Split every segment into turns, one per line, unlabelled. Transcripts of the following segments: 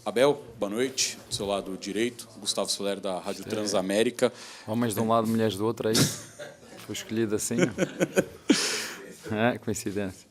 Abel, boa noite. Do seu lado direito, Gustavo Soler, da Rádio Transamérica.
Homens de um lado, mulheres do outro, aí. Foi escolhido assim. Coincidência.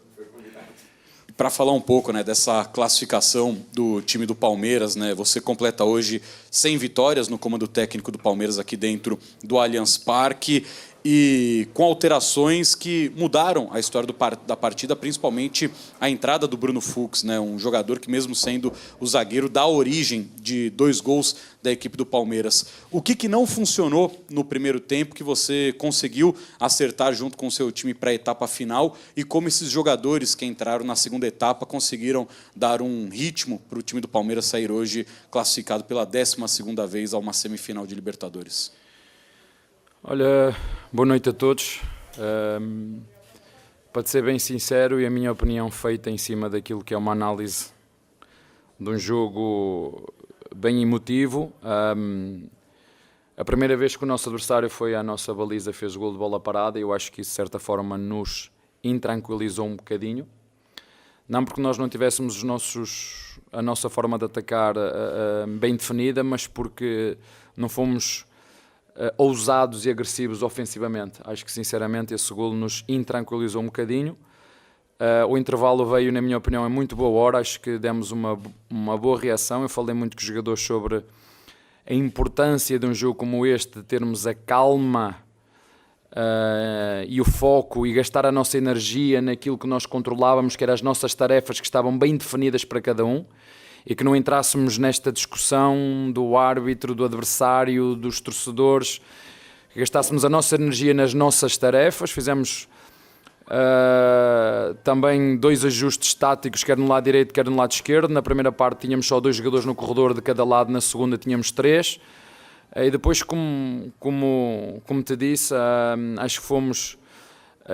Para falar um pouco, né, dessa classificação do time do Palmeiras, né, você completa hoje 100 vitórias no comando técnico do Palmeiras aqui dentro do Allianz Parque e com alterações que mudaram a história da partida, principalmente a entrada do Bruno Fux, né, um jogador que mesmo sendo o zagueiro dá origem de 2 gols da equipe do Palmeiras. O que não funcionou no primeiro tempo que você conseguiu acertar junto com o seu time para a etapa final e como esses jogadores que entraram na segunda etapa conseguiram dar um ritmo para o time do Palmeiras sair hoje classificado pela 12ª vez a uma semifinal de Libertadores?
Olha, boa noite a todos. Para ser bem sincero, e a minha opinião feita em cima daquilo que é uma análise de um jogo bem emotivo. A primeira vez que o nosso adversário foi à nossa baliza fez gol de bola parada, eu acho que isso de certa forma nos intranquilizou um bocadinho. Não porque nós não tivéssemos a nossa forma de atacar bem definida, mas porque não fomos ousados e agressivos ofensivamente. Acho que sinceramente esse golo nos intranquilizou um bocadinho. O intervalo veio, na minha opinião, em muito boa hora. Acho que demos uma boa reação. Eu falei muito com os jogadores sobre a importância de um jogo como este, de termos a calma e o foco e gastar a nossa energia naquilo que nós controlávamos, que eram as nossas tarefas que estavam bem definidas para cada um, e que não entrássemos nesta discussão do árbitro, do adversário, dos torcedores, que gastássemos a nossa energia nas nossas tarefas. Fizemos também 2 ajustes táticos, quer no lado direito, quer no lado esquerdo. Na primeira parte tínhamos só 2 jogadores no corredor de cada lado, na segunda tínhamos 3. E depois, como te disse, acho que fomos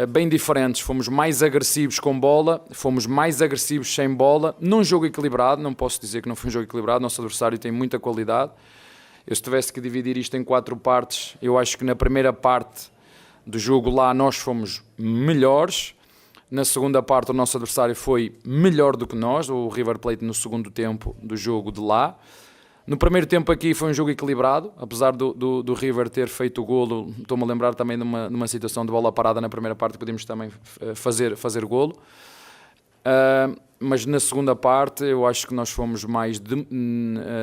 bem diferentes, fomos mais agressivos com bola, fomos mais agressivos sem bola, num jogo equilibrado. Não posso dizer que não foi um jogo equilibrado, nosso adversário tem muita qualidade. Eu, se tivesse que dividir isto em 4 partes, eu acho que na primeira parte do jogo lá nós fomos melhores, na segunda parte o nosso adversário foi melhor do que nós, o River Plate no segundo tempo do jogo de lá. No primeiro tempo aqui foi um jogo equilibrado, apesar do River ter feito o golo. Estou-me a lembrar também de uma situação de bola parada na primeira parte, podíamos também fazer golo. Mas na segunda parte eu acho que nós fomos mais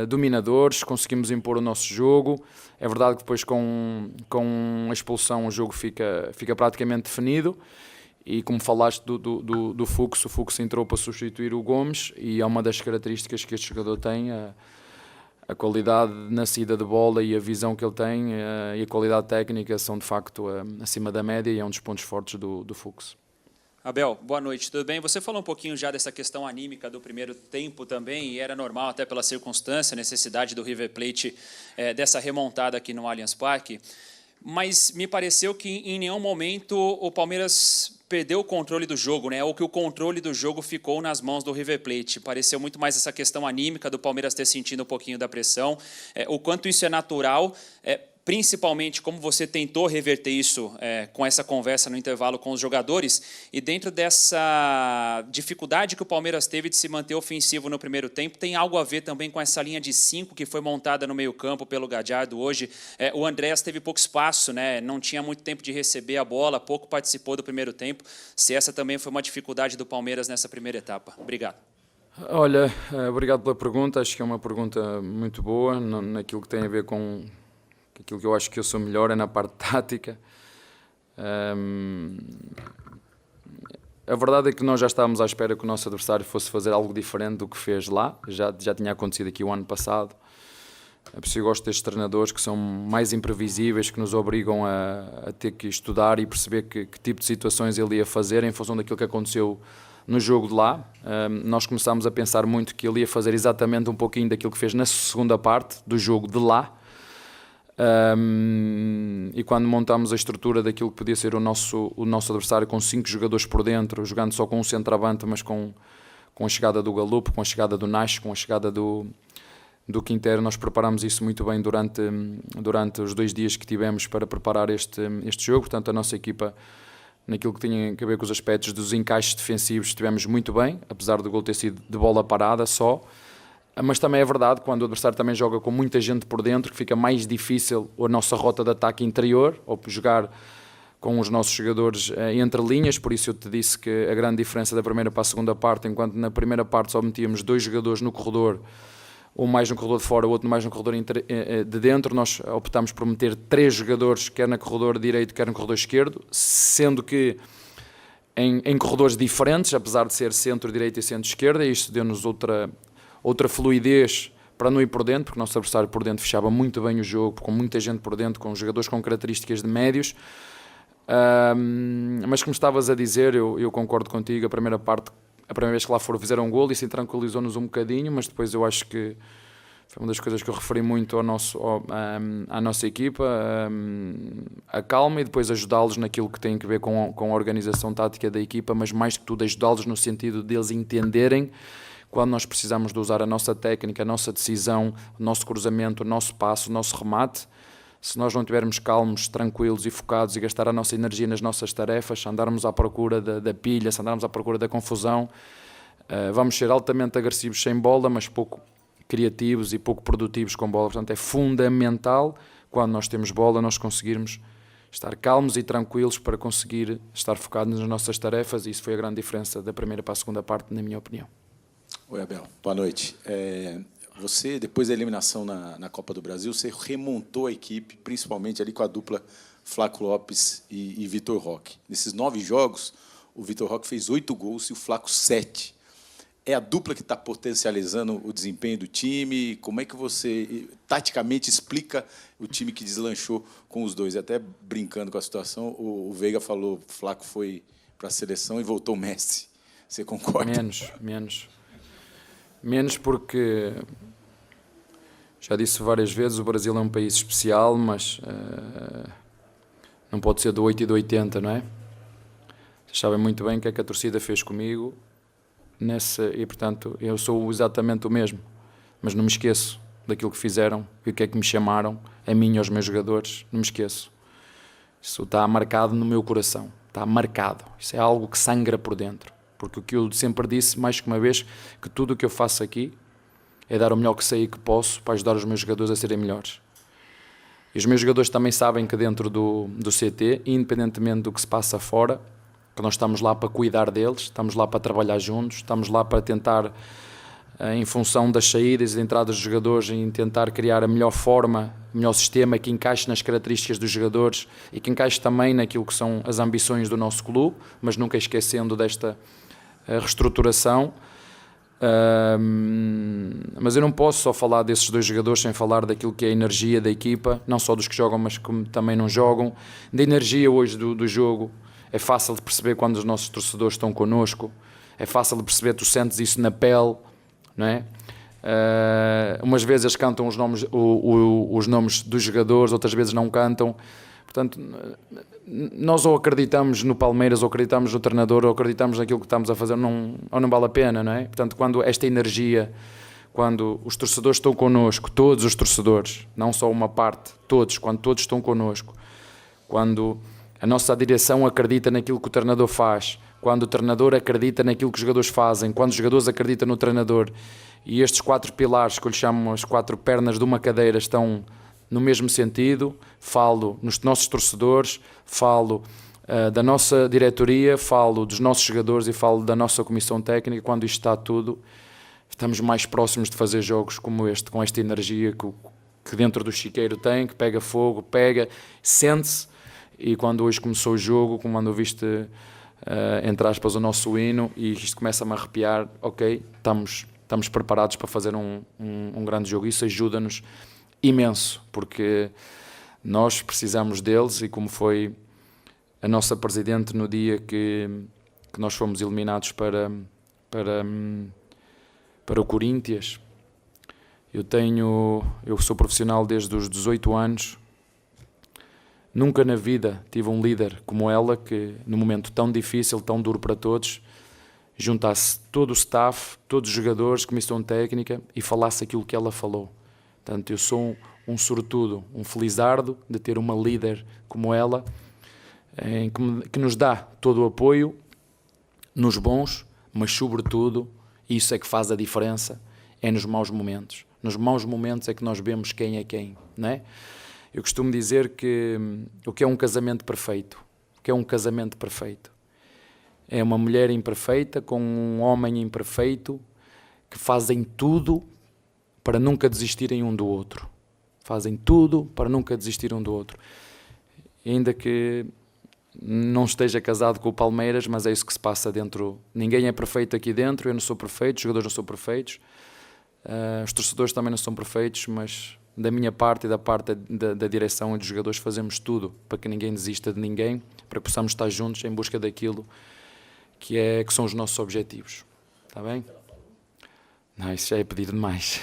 dominadores, conseguimos impor o nosso jogo. É verdade que depois com a expulsão o jogo fica praticamente definido. E como falaste do Fux, o Fux entrou para substituir o Gomes e é uma das características que este jogador tem, a qualidade na saída de bola e a visão que ele tem e a qualidade técnica são de facto acima da média e é um dos pontos fortes do Fux.
Abel, boa noite, tudo bem? Você falou um pouquinho já dessa questão anímica do primeiro tempo também, e era normal até pela circunstância, a necessidade do River Plate dessa remontada aqui no Allianz Parque, mas me pareceu que em nenhum momento o Palmeiras perdeu o controle do jogo, né? Ou que o controle do jogo ficou nas mãos do River Plate. Pareceu muito mais essa questão anímica do Palmeiras ter sentido um pouquinho da pressão, o quanto isso é natural, principalmente como você tentou reverter isso com essa conversa no intervalo com os jogadores, e dentro dessa dificuldade que o Palmeiras teve de se manter ofensivo no primeiro tempo, tem algo a ver também com essa linha de 5 que foi montada no meio campo pelo Gallardo hoje. O Andrés teve pouco espaço, né? Não tinha muito tempo de receber a bola, pouco participou do primeiro tempo. Se essa também foi uma dificuldade do Palmeiras nessa primeira etapa. Obrigado.
Olha, obrigado pela pergunta, acho que é uma pergunta muito boa, naquilo que tem a ver com aquilo que eu acho que eu sou melhor é na parte tática. A verdade é que nós já estávamos à espera que o nosso adversário fosse fazer algo diferente do que fez lá. Já tinha acontecido aqui o ano passado. É preciso, eu gosto destes treinadores que são mais imprevisíveis, que nos obrigam a ter que estudar e perceber que tipo de situações ele ia fazer em função daquilo que aconteceu no jogo de lá. Nós começámos a pensar muito que ele ia fazer exatamente um pouquinho daquilo que fez na segunda parte do jogo de lá. E quando montámos a estrutura daquilo que podia ser o nosso adversário com 5 jogadores por dentro, jogando só com um centroavante, mas com a chegada do Galupo, com a chegada do Nacho, com a chegada do Quintero, nós preparámos isso muito bem durante os 2 dias que tivemos para preparar este jogo. Portanto, a nossa equipa, naquilo que tinha a ver com os aspectos dos encaixes defensivos, estivemos muito bem, apesar do gol ter sido de bola parada só. Mas também é verdade, quando o adversário também joga com muita gente por dentro, que fica mais difícil a nossa rota de ataque interior, ou jogar com os nossos jogadores entre linhas. Por isso eu te disse que a grande diferença da primeira para a segunda parte, enquanto na primeira parte só metíamos 2 jogadores no corredor, um mais no corredor de fora, o outro mais no corredor de dentro, nós optámos por meter 3 jogadores, quer no corredor direito, quer no corredor esquerdo, sendo que em corredores diferentes, apesar de ser centro-direita e centro-esquerda, e isto deu-nos outra fluidez para não ir por dentro, porque o nosso adversário por dentro fechava muito bem o jogo, com muita gente por dentro, com jogadores com características de médios. Mas como estavas a dizer, eu concordo contigo, a primeira vez que lá foram fizeram um golo, isso tranquilizou-nos um bocadinho, mas depois eu acho que foi uma das coisas que eu referi muito à nossa equipa, a calma, e depois ajudá-los naquilo que tem a ver com a organização tática da equipa, mas mais que tudo ajudá-los no sentido de eles entenderem quando nós precisamos de usar a nossa técnica, a nossa decisão, o nosso cruzamento, o nosso passo, o nosso remate. Se nós não estivermos calmos, tranquilos e focados e gastar a nossa energia nas nossas tarefas, se andarmos à procura da pilha, se andarmos à procura da confusão, vamos ser altamente agressivos sem bola, mas pouco criativos e pouco produtivos com bola. Portanto, é fundamental, quando nós temos bola, nós conseguirmos estar calmos e tranquilos para conseguir estar focados nas nossas tarefas, e isso foi a grande diferença da primeira para a segunda parte, na minha opinião.
Oi, Abel. Boa noite. Você, depois da eliminação na Copa do Brasil, você remontou a equipe, principalmente ali com a dupla Flaco Lopes e Vitor Roque. Nesses 9 jogos, o Vitor Roque fez 8 gols e o Flaco 7. É a dupla que está potencializando o desempenho do time? Como é que você, taticamente, explica o time que deslanchou com os dois? Até brincando com a situação, o Veiga falou que o Flaco foi para a seleção e voltou o Messi. Você concorda?
Menos porque, já disse várias vezes, o Brasil é um país especial, mas não pode ser do 8 e do 80, não é? Vocês sabem muito bem o que é que a torcida fez comigo, e portanto eu sou exatamente o mesmo, mas não me esqueço daquilo que fizeram e o que é que me chamaram, a mim e aos meus jogadores, não me esqueço. Isso está marcado no meu coração, está marcado, isso é algo que sangra por dentro. Porque o que eu sempre disse, mais que uma vez, que tudo o que eu faço aqui é dar o melhor que sei e que posso para ajudar os meus jogadores a serem melhores. E os meus jogadores também sabem que dentro do CT, independentemente do que se passa fora, que nós estamos lá para cuidar deles, estamos lá para trabalhar juntos, estamos lá para tentar, em função das saídas e entradas dos jogadores, em tentar criar a melhor forma, o melhor sistema que encaixe nas características dos jogadores e que encaixe também naquilo que são as ambições do nosso clube, mas nunca esquecendo desta reestruturação. Mas eu não posso só falar desses 2 jogadores sem falar daquilo que é a energia da equipa, não só dos que jogam, mas que também não jogam. Da energia hoje do jogo, é fácil de perceber quando os nossos torcedores estão connosco, é fácil de perceber, tu sentes isso na pele, não é? Umas vezes eles cantam os nomes dos jogadores, outras vezes não cantam. Portanto, nós ou acreditamos no Palmeiras, ou acreditamos no treinador, ou acreditamos naquilo que estamos a fazer, ou não vale a pena, não é? Portanto, quando esta energia, quando os torcedores estão connosco, todos os torcedores, não só uma parte, todos, quando todos estão connosco, quando a nossa direção acredita naquilo que o treinador faz, quando o treinador acredita naquilo que os jogadores fazem, quando os jogadores acreditam no treinador, e estes 4 pilares, que eu lhe chamo as 4 pernas de uma cadeira, estão no mesmo sentido, falo nos nossos torcedores, falo da nossa diretoria, falo dos nossos jogadores e falo da nossa comissão técnica. Quando isto está tudo, estamos mais próximos de fazer jogos como este, com esta energia que dentro do chiqueiro tem, que pega fogo, sente-se, e quando hoje começou o jogo, como quando ouviste, entre aspas, o nosso hino, e isto começa-me a arrepiar, ok, estamos preparados para fazer um grande jogo. Isso ajuda-nos imenso, porque nós precisamos deles, e como foi a nossa presidente no dia que nós fomos eliminados para o Corinthians. Eu sou profissional desde os 18 anos, nunca na vida tive um líder como ela, que num momento tão difícil, tão duro para todos, juntasse todo o staff, todos os jogadores, comissão técnica, e falasse aquilo que ela falou. Portanto, eu sou um sortudo, um felizardo de ter uma líder como ela, que nos dá todo o apoio, nos bons, mas sobretudo, isso é que faz a diferença, é nos maus momentos. Nos maus momentos é que nós vemos quem é quem, não é? Eu costumo dizer que o que é um casamento perfeito? O que é um casamento perfeito? É uma mulher imperfeita com um homem imperfeito que fazem tudo para nunca desistirem um do outro. Fazem tudo para nunca desistir um do outro. E ainda que não esteja casado com o Palmeiras, mas é isso que se passa dentro. Ninguém é perfeito aqui dentro, eu não sou perfeito, os jogadores não são perfeitos, os torcedores também não são perfeitos, mas da minha parte e da parte da direção e dos jogadores fazemos tudo para que ninguém desista de ninguém, para que possamos estar juntos em busca daquilo que são os nossos objetivos. Está bem? Não, isso já é pedir demais.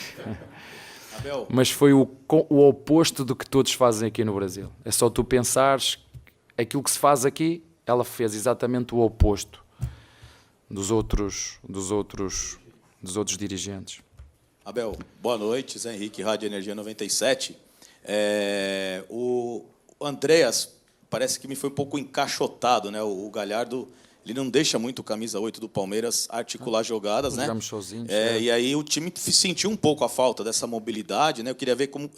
Abel.
Mas foi o oposto do que todos fazem aqui no Brasil. É só tu pensares aquilo que se faz aqui, ela fez exatamente o oposto dos outros dirigentes.
Abel, boa noite, Zé Henrique, Rádio Energia 97. O Andreas parece que me foi um pouco encaixotado, né? O Galhardo, ele não deixa muito o camisa 8 do Palmeiras articular jogadas, né?
Jogamos sozinhos.
E aí o time sentiu um pouco a falta dessa mobilidade, né? Eu queria ver como,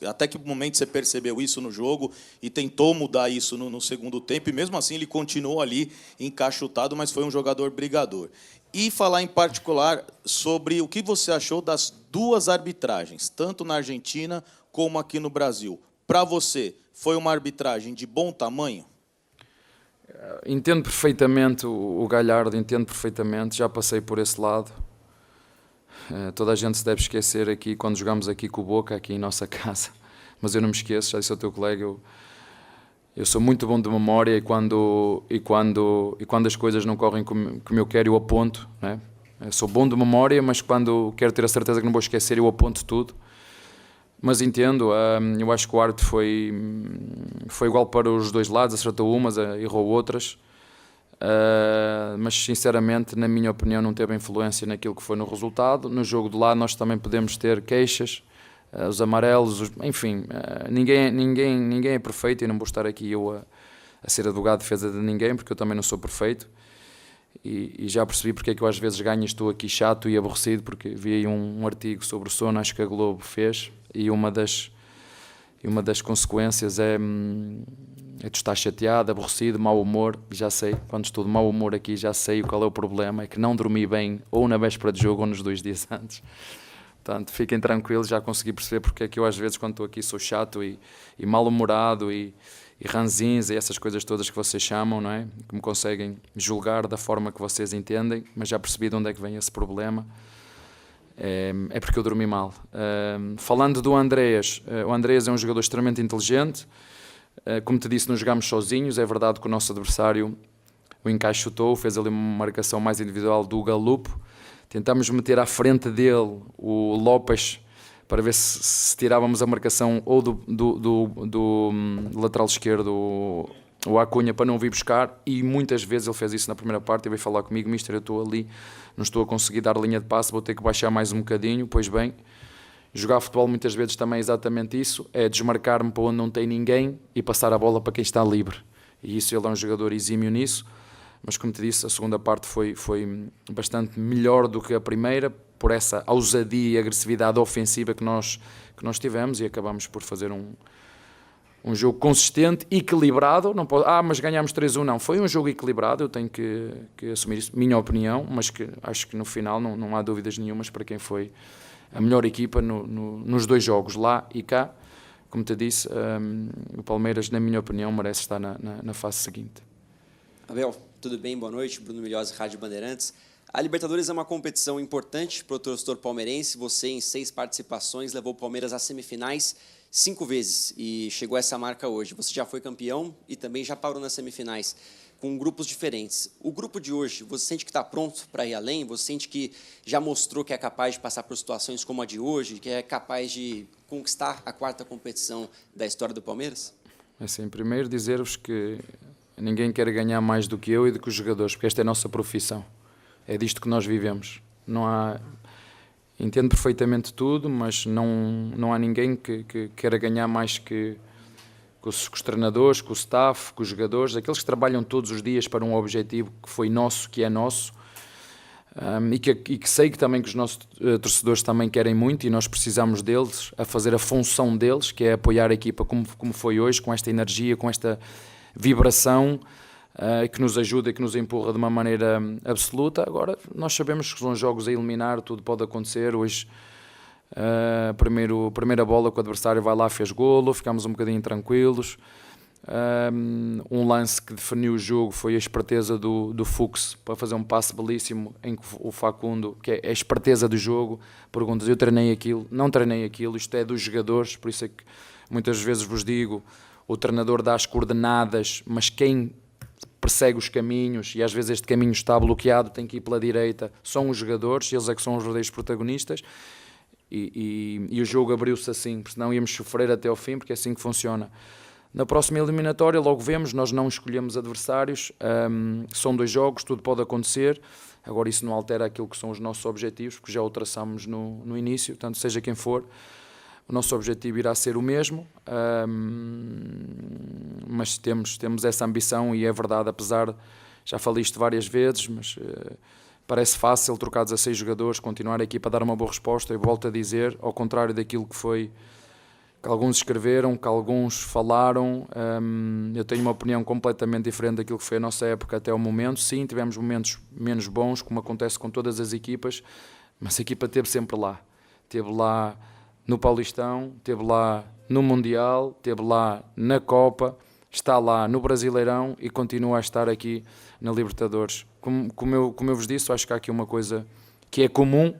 até que momento você percebeu isso no jogo e tentou mudar isso no segundo tempo, e mesmo assim ele continuou ali encaixotado, mas foi um jogador brigador. E falar em particular sobre o que você achou das duas arbitragens, tanto na Argentina como aqui no Brasil. Para você, foi uma arbitragem de bom tamanho?
Entendo perfeitamente o Galhardo, entendo perfeitamente, já passei por esse lado. Toda a gente se deve esquecer aqui, quando jogamos aqui com o Boca, aqui em nossa casa, mas eu não me esqueço, já disse ao teu colega, eu sou muito bom de memória, e quando as coisas não correm como eu quero, eu aponto, né? Eu sou bom de memória, mas quando quero ter a certeza que não vou esquecer, eu aponto tudo. Mas entendo, eu acho que o árbitro foi igual para os dois lados, acertou umas, errou outras, mas sinceramente, na minha opinião, não teve influência naquilo que foi no resultado. No jogo de lá nós também podemos ter queixas, os amarelos, enfim, ninguém é perfeito, e não vou estar aqui eu a ser advogado de defesa de ninguém, porque eu também não sou perfeito. E já percebi porque é que eu às vezes ganho e estou aqui chato e aborrecido, porque vi aí um artigo sobre o sono, acho que a Globo fez, e uma das consequências é tu estar chateado, aborrecido, mau humor. Já sei, quando estou de mau humor aqui, já sei qual é o problema, é que não dormi bem ou na véspera de jogo ou nos 2 dias antes. Portanto, fiquem tranquilos, já consegui perceber porque é que eu às vezes quando estou aqui sou chato e mal-humorado e ranzinza e essas coisas todas que vocês chamam, não é? Que me conseguem julgar da forma que vocês entendem, mas já percebi de onde é que vem esse problema. É porque eu dormi mal. Falando do Andreas, o Andreas é um jogador extremamente inteligente. Como te disse, não jogámos sozinhos. É verdade que o nosso adversário o encaixotou, fez ali uma marcação mais individual do Galupo. Tentámos meter à frente dele o Lopes para ver se tirávamos a marcação ou do lateral esquerdo, o Acunha, para não vir buscar, e muitas vezes ele fez isso na primeira parte e veio falar comigo: mister, eu estou ali, não estou a conseguir dar linha de passe, vou ter que baixar mais um bocadinho. Pois bem, jogar futebol muitas vezes também é exatamente isso, é desmarcar-me para onde não tem ninguém e passar a bola para quem está livre, e isso ele é um jogador exímio nisso. Mas como te disse, a segunda parte foi bastante melhor do que a primeira, por essa ousadia e agressividade ofensiva que nós tivemos, e acabamos por fazer um jogo consistente, equilibrado. Não pode, mas ganhámos 3-1, não. Foi um jogo equilibrado, eu tenho que assumir isso, minha opinião, mas que acho que no final não há dúvidas nenhumas para quem foi a melhor equipa nos 2 jogos, lá e cá. Como te disse, o Palmeiras, na minha opinião, merece estar na fase seguinte.
Abel, tudo bem? Boa noite. Bruno Milhose, Rádio Bandeirantes. A Libertadores é uma competição importante para o torcedor palmeirense. Você, em 6 participações, levou o Palmeiras às semifinais 5 vezes e chegou a essa marca hoje. Você já foi campeão e também já parou nas semifinais com grupos diferentes. O grupo de hoje, você sente que está pronto para ir além? Você sente que já mostrou que é capaz de passar por situações como a de hoje, que é capaz de conquistar a 4ª competição da história do Palmeiras?
Assim, primeiro dizer-vos que ninguém quer ganhar mais do que eu e do que os jogadores, porque esta é a nossa profissão. É disto que nós vivemos. Entendo perfeitamente tudo, mas não há ninguém que queira ganhar mais que os treinadores, com o staff, com os jogadores, aqueles que trabalham todos os dias para um objetivo que foi nosso, que é nosso. E que sei que também que os nossos torcedores também querem muito, e nós precisamos deles a fazer a função deles, que é apoiar a equipa como foi hoje, com esta energia, com esta vibração, que nos ajuda e que nos empurra de uma maneira absoluta. Agora, nós sabemos que são jogos a eliminar, tudo pode acontecer. Hoje, primeira bola que o adversário vai lá, fez golo, ficámos um bocadinho tranquilos. Um lance que definiu o jogo foi a esperteza do Fux para fazer um passe belíssimo, em que o Facundo, que é a esperteza do jogo, perguntas: eu treinei aquilo? Não treinei aquilo, isto é dos jogadores. Por isso é que muitas vezes vos digo, o treinador dá as coordenadas, mas quem persegue os caminhos, e às vezes este caminho está bloqueado, tem que ir pela direita, são os jogadores, eles é que são os verdadeiros protagonistas. E o jogo abriu-se assim, porque senão íamos sofrer até ao fim, porque é assim que funciona. Na próxima eliminatória, logo vemos, nós não escolhemos adversários, são 2 jogos, tudo pode acontecer. Agora, isso não altera aquilo que são os nossos objetivos, porque já o traçamos no início, portanto, seja quem for, o nosso objetivo irá ser o mesmo, mas temos essa ambição, e é verdade, apesar, já falei isto várias vezes, mas parece fácil trocar 16 jogadores, continuar a equipa a dar uma boa resposta. Eu volto a dizer, ao contrário daquilo que foi, que alguns escreveram, que alguns falaram, eu tenho uma opinião completamente diferente daquilo que foi a nossa época até o momento. Sim, tivemos momentos menos bons, como acontece com todas as equipas, mas a equipa esteve sempre lá. Esteve lá no Paulistão, esteve lá no Mundial, esteve lá na Copa, está lá no Brasileirão e continua a estar aqui na Libertadores. Como eu vos disse, acho que há aqui uma coisa que é comum.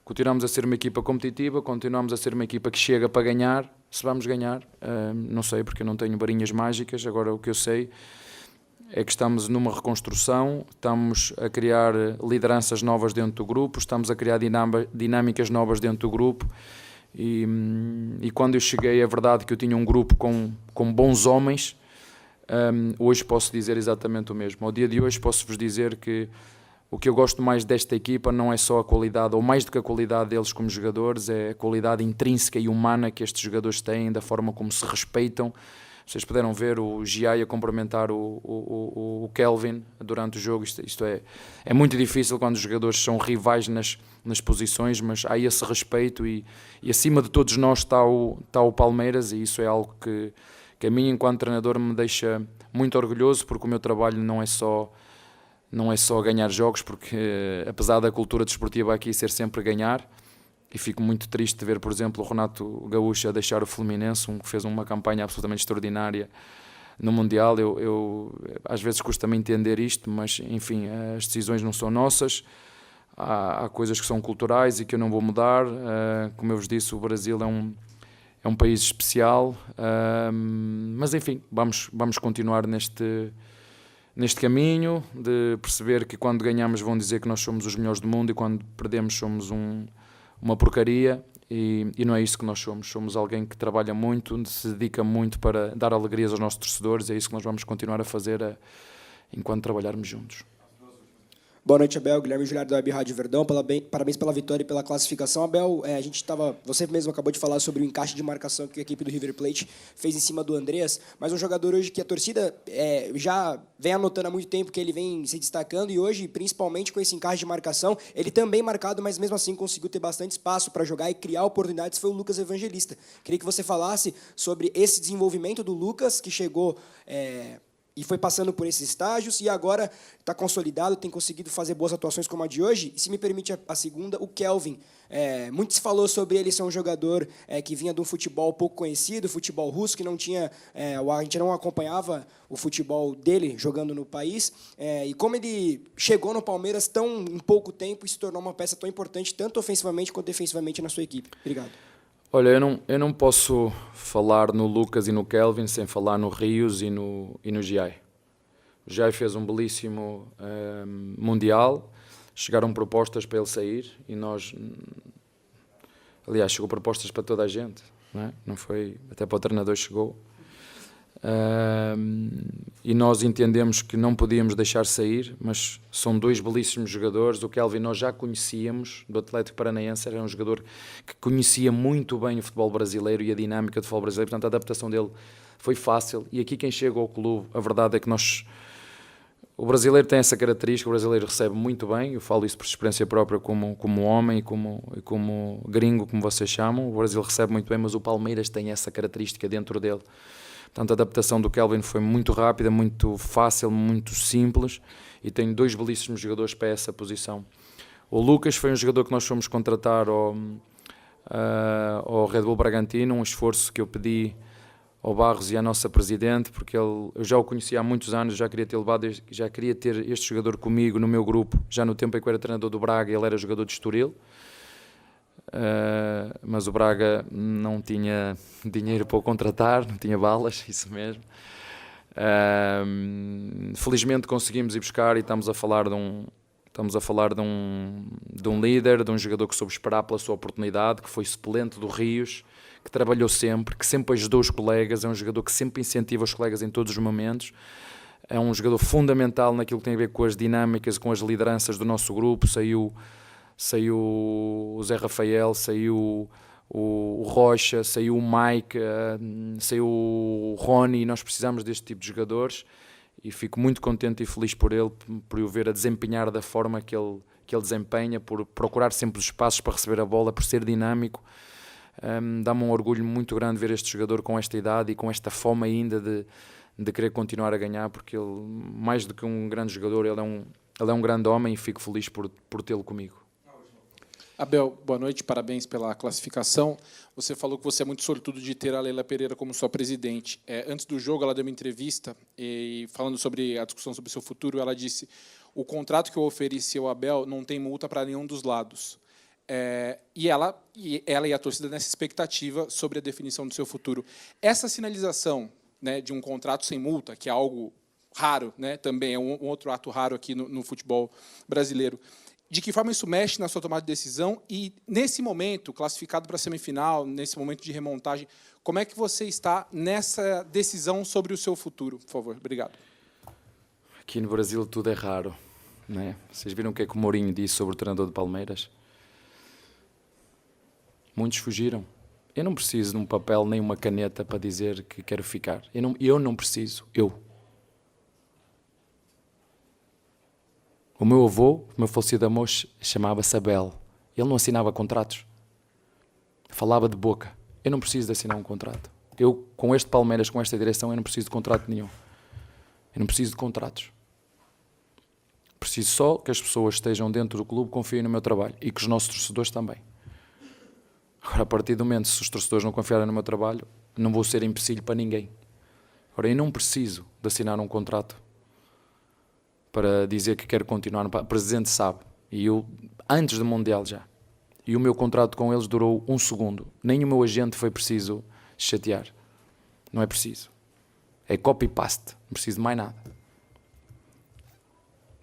Continuamos a ser uma equipa competitiva, continuamos a ser uma equipa que chega para ganhar. Se vamos ganhar, não sei, porque eu não tenho varinhas mágicas. Agora, o que eu sei é que estamos numa reconstrução, estamos a criar lideranças novas dentro do grupo, estamos a criar dinâmicas novas dentro do grupo. E quando eu cheguei, é verdade que eu tinha um grupo com bons homens. Hoje posso dizer exatamente o mesmo. Ao dia de hoje posso-vos dizer que o que eu gosto mais desta equipa não é só a qualidade, ou mais do que a qualidade deles como jogadores, é a qualidade intrínseca e humana que estes jogadores têm, da forma como se respeitam. Vocês puderam ver o Giai a cumprimentar o Kelvin durante o jogo. Isto é muito difícil quando os jogadores são rivais nas posições, mas há esse respeito, e acima de todos nós está o Palmeiras, e isso é algo que a mim, enquanto treinador, me deixa muito orgulhoso, porque o meu trabalho não é só ganhar jogos, porque apesar da cultura desportiva aqui ser sempre ganhar, e fico muito triste de ver, por exemplo, o Renato Gaúcho a deixar o Fluminense, que fez uma campanha absolutamente extraordinária no Mundial. Eu às vezes custa-me entender isto, mas enfim, as decisões não são nossas, há coisas que são culturais e que eu não vou mudar. Como eu vos disse, o Brasil é um país especial, mas enfim, vamos continuar neste caminho de perceber que quando ganhamos vão dizer que nós somos os melhores do mundo, e quando perdemos somos uma porcaria, e não é isso que nós somos. Somos alguém que trabalha muito, se dedica muito para dar alegrias aos nossos torcedores, e é isso que nós vamos continuar a fazer enquanto trabalharmos juntos.
Boa noite, Abel. Guilherme Giuliano da Web Rádio Verdão. Parabéns pela vitória e pela classificação. Abel, você mesmo acabou de falar sobre o encaixe de marcação que a equipe do River Plate fez em cima do Andreas, mas um jogador hoje que a torcida já vem anotando há muito tempo que ele vem se destacando, e hoje, principalmente com esse encaixe de marcação, ele também marcado, mas mesmo assim conseguiu ter bastante espaço para jogar e criar oportunidades, foi o Lucas Evangelista. Queria que você falasse sobre esse desenvolvimento do Lucas, que chegou e foi passando por esses estágios, e agora está consolidado, tem conseguido fazer boas atuações como a de hoje. E se me permite a segunda, o Kelvin. Muito se falou sobre ele ser um jogador que vinha de um futebol pouco conhecido, futebol russo, que não tinha, a gente não acompanhava o futebol dele jogando no país, e como ele chegou no Palmeiras em pouco tempo e se tornou uma peça tão importante, tanto ofensivamente quanto defensivamente na sua equipe. Obrigado.
Olha, eu não posso falar no Lucas e no Kelvin sem falar no Rios e no Giai. O Giai fez um belíssimo Mundial, chegaram propostas para ele sair, e nós, aliás, chegou propostas para toda a gente, não foi, até para o treinador chegou, e nós entendemos que não podíamos deixar sair, mas são 2 belíssimos jogadores. O Kelvin nós já conhecíamos do Atlético Paranaense, era um jogador que conhecia muito bem o futebol brasileiro e a dinâmica do futebol brasileiro, portanto a adaptação dele foi fácil. E aqui quem chega ao clube, a verdade é que nós O brasileiro tem essa característica, o brasileiro recebe muito bem, eu falo isso por experiência própria como homem e como gringo, como vocês chamam, o Brasil recebe muito bem, mas o Palmeiras tem essa característica dentro dele. Portanto, a adaptação do Kelvin foi muito rápida, muito fácil, muito simples, e tem 2 belíssimos jogadores para essa posição. O Lucas foi um jogador que nós fomos contratar ao Red Bull Bragantino, um esforço que eu pedi ao Barros e à nossa presidente, porque eu já o conhecia há muitos anos, já queria ter este jogador comigo no meu grupo, já no tempo em que eu era treinador do Braga, ele era jogador de Estoril, mas o Braga não tinha dinheiro para o contratar, não tinha balas, isso mesmo. Felizmente conseguimos ir buscar e estamos a falar de um líder, de um jogador que soube esperar pela sua oportunidade, que foi suplente do Rios, que trabalhou sempre, que sempre ajudou os colegas, é um jogador que sempre incentiva os colegas em todos os momentos, é um jogador fundamental naquilo que tem a ver com as dinâmicas, com as lideranças do nosso grupo. Saiu o Zé Rafael, saiu o Rocha, saiu o Mike, saiu o Rony, e nós precisamos deste tipo de jogadores, e fico muito contente e feliz por ele, por o ver a desempenhar da forma que ele desempenha, por procurar sempre os espaços para receber a bola, por ser dinâmico. Dá-me um orgulho muito grande ver este jogador com esta idade e com esta fome ainda de querer continuar a ganhar, porque ele, mais do que um grande jogador, ele é um grande homem, e fico feliz por tê-lo comigo.
Abel, boa noite, parabéns pela classificação. Você falou que você é muito sortudo de ter a Leila Pereira como sua presidente. Antes do jogo, ela deu uma entrevista e, falando sobre a discussão sobre o seu futuro, ela disse: o contrato que eu ofereci ao Abel não tem multa para nenhum dos lados. E ela e a torcida nessa expectativa sobre a definição do seu futuro. Essa sinalização, né, de um contrato sem multa, que é algo raro, né, também é um outro ato raro aqui no futebol brasileiro, de que forma isso mexe na sua tomada de decisão? E, nesse momento, classificado para a semifinal, nesse momento de remontagem, como é que você está nessa decisão sobre o seu futuro? Por favor, obrigado.
Aqui no Brasil tudo é raro, né? Vocês viram o que é que o Mourinho disse sobre o treinador de Palmeiras? Muitos fugiram. Eu não preciso de um papel nem uma caneta para dizer que quero ficar. Eu não preciso. O meu avô, o meu falecido amor, chamava-se Abel. Ele não assinava contratos. Falava de boca. Eu não preciso de assinar um contrato. Eu, com este Palmeiras, com esta direção, eu não preciso de contrato nenhum. Eu não preciso de contratos. Preciso só que as pessoas estejam dentro do clube, confiem no meu trabalho, e que os nossos torcedores também. Agora, a partir do momento, se os torcedores não confiarem no meu trabalho, não vou ser empecilho para ninguém. Agora, eu não preciso de assinar um contrato para dizer que quero continuar. O presidente sabe, e eu, antes do Mundial já, e o meu contrato com eles durou 1 segundo. Nem o meu agente foi preciso chatear. Não é preciso. É copy-paste. Não preciso de mais nada.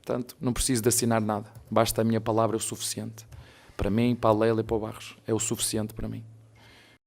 Portanto, não preciso de assinar nada. Basta a minha palavra, é o suficiente. Para mim, para a Leila e para o Barros. É o suficiente para mim.